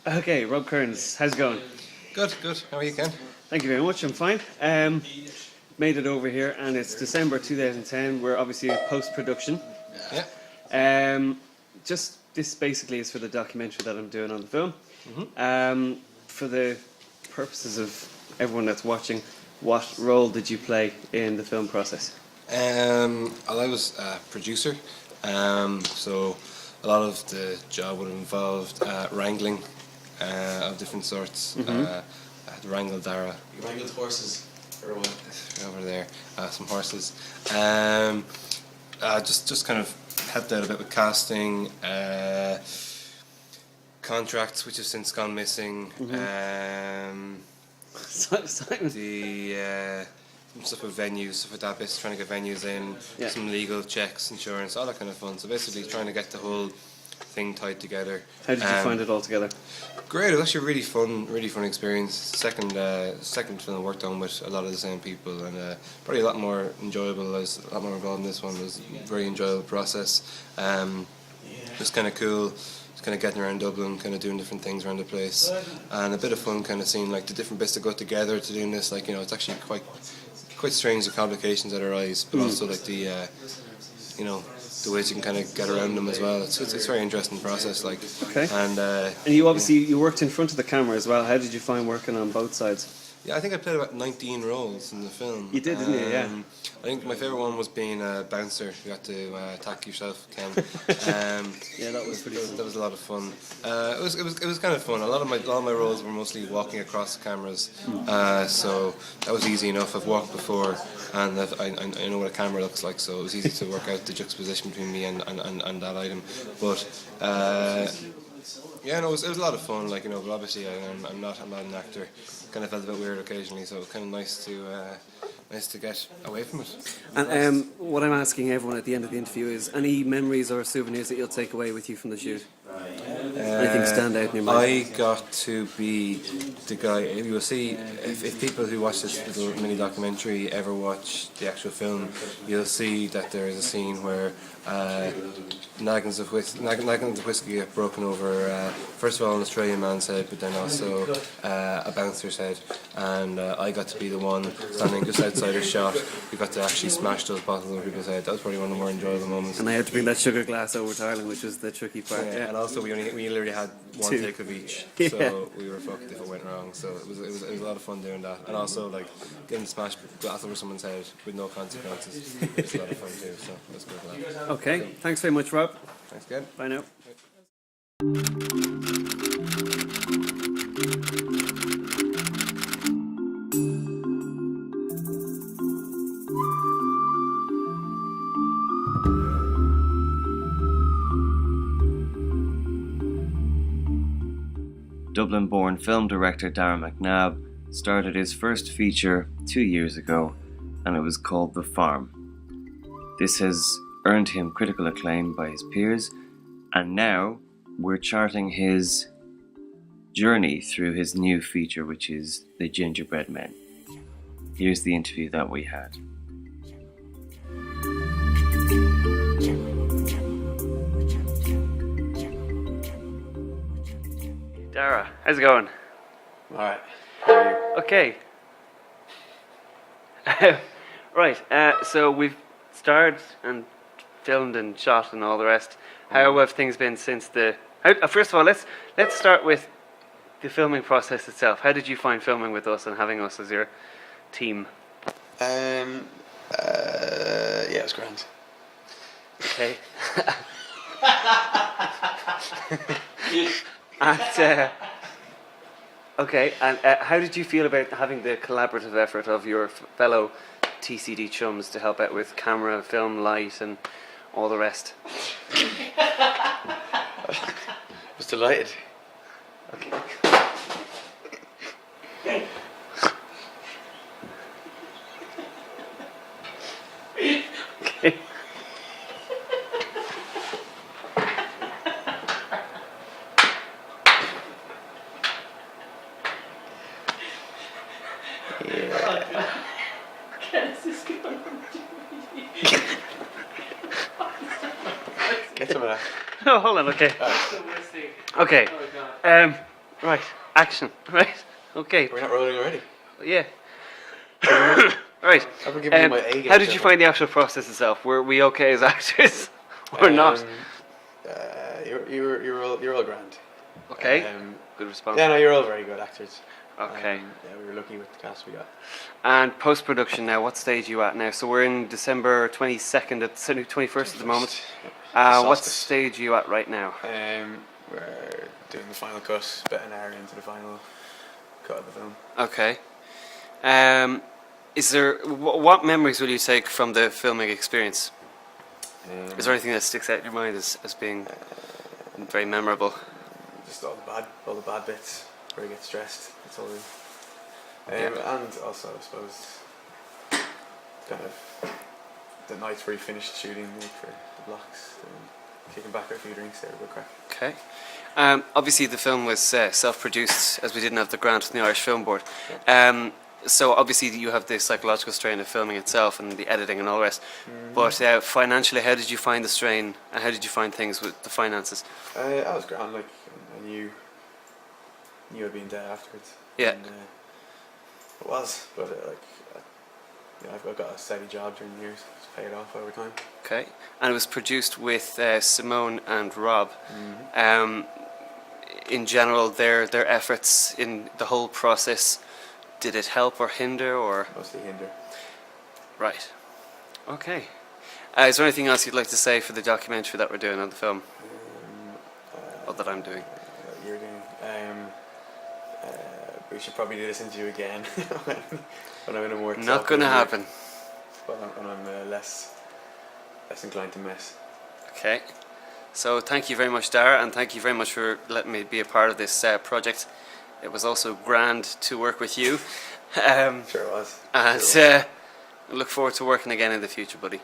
Okay, Rob Kearns, how's it going? Good, good. How are you, Ken? Thank you very much, I'm fine. Made it over here, and it's December 2010. We're obviously in post-production. Yeah. Just this basically is for the documentary that I'm doing on the film. For the purposes of everyone that's watching, what role did you play in the film process? Well, I was a producer, so a lot of the job would have involved wrangling of different sorts. I had to wrangle Dara. You wrangled horses or what? Over there, some horses. Just kind of helped out a bit with casting, contracts which have since gone missing. Simon. The some stuff with venues, stuff like that, basically trying to get venues in, Yeah. some legal checks, insurance, all that kind of fun. So basically trying to get the whole thing tied together. How did you find it all together? Great, it was actually a really fun experience. Second film I worked on with a lot of the same people, and probably a lot more enjoyable. I was a lot more involved in this one. It was a very enjoyable process. Just kind of cool. Just kind of getting around Dublin, kind of doing different things around the place, and a bit of fun, kind of seeing like the different bits that go together to doing this. Like, you know, it's actually quite strange, the complications that arise, but also like the you know, the ways you can kind of get around them as well. It's a very interesting process, like. Okay. And you obviously you worked in front of the camera as well. How did you find working on both sides? yeah, I think I played about 19 roles in the film. You did, didn't you? Yeah. I think my favourite one was being a bouncer. You got to attack yourself, Ken. Yeah, that was pretty cool. That was a lot of fun. It was kind of fun. A lot of my roles were mostly walking across the cameras, so that was easy enough. I've walked before, and I know what a camera looks like, so it was easy to work out the juxtaposition between me and that item. But yeah, no, it was a lot of fun. Like, you know, but obviously I'm not an actor. Kind of felt a bit weird occasionally, so it was kind of nice to get away from it. And what I'm asking everyone at the end of the interview is any memories or souvenirs that you'll take away with you from the shoot? Anything stand out in your mind? I got to be the guy. You'll see if people who watch this little mini documentary ever watch the actual film, you'll see that there is a scene where naggins of whiskey get broken over. First of all, an Australian man's head, but then also a bouncer's head, and I got to be the one standing just outside a shot who got to actually smash those bottles over people's head. That was probably one of the more enjoyable moments. And I had to bring that sugar glass over to Ireland, which was the tricky part. Yeah, and also we literally had one Two. take of each, Yeah. so we were fucked if it went wrong. So it was a lot of fun doing that, and also like getting smashed glass over someone's head with no consequences. It was a lot of fun too. So let's go for that. Okay, thanks very much, Rob. Thanks, Ken. Bye now. Dublin-born film director Darren McNabb started his first feature 2 years ago, and it was called The Farm. This has earned him critical acclaim by his peers, and now we're charting his journey through his new feature, which is The Gingerbread Men. Here's the interview that we had. Dara, how's it going? Alright. Okay. Right, so we've starred and filmed and shot and all the rest. How have things been since the... first of all, let's start with the filming process itself. How did you find filming with us and having us as your team? Yeah, it was grand. Okay. And, okay, and how did you feel about having the collaborative effort of your fellow TCD chums to help out with camera, film, light, and all the rest? I was delighted. Okay. Okay. Get some of that. Oh, hold on, okay. Okay. Right. Action. Right. Okay. We're not rolling already. Yeah. Right. I've been giving you my A game. How did you find the actual process itself? Were we okay as actors or not? You're all grand. Okay. Good response. Yeah, no, you're all very good actors. Okay. Yeah, we were lucky with the cast we got. And post production now, what stage are you at now? So we're in December 22nd, 21st at the moment. What Solstice. stage are you at right now? We're doing the final cut, about an hour into the final cut of the film. Okay. Is there what memories will you take from the filming experience? Is there anything that sticks out in your mind as being very memorable? Just all the bad bits where you get stressed. That's all. Yeah. And also, I suppose, kind of the nights where you finished shooting for the blocks, kicking back a few drinks there, a good crack. Okay. Obviously, the film was self-produced, as we didn't have the grant from the Irish Film Board. So obviously, you have the psychological strain of filming itself and the editing and all the rest. But financially, how did you find the strain, and how did you find things with the finances? I was grand. Like I knew I'd be in debt afterwards. Yeah. And, it was, but I've got a steady job during the years. It's paid off over time. Okay. And it was produced with Simone and Rob. In general, their efforts in the whole process, did it help or hinder, or? Mostly hinder. Right. Okay. Is there anything else you'd like to say for the documentary that we're doing on the film? Or that I'm doing? You're doing. We should probably do this interview again when I'm in a more. Not going to happen. When I'm less inclined to mess. Okay. So thank you very much, Dara, and thank you very much for letting me be a part of this project. It was also grand to work with you. Sure it was. And sure it was. I look forward to working again in the future, buddy.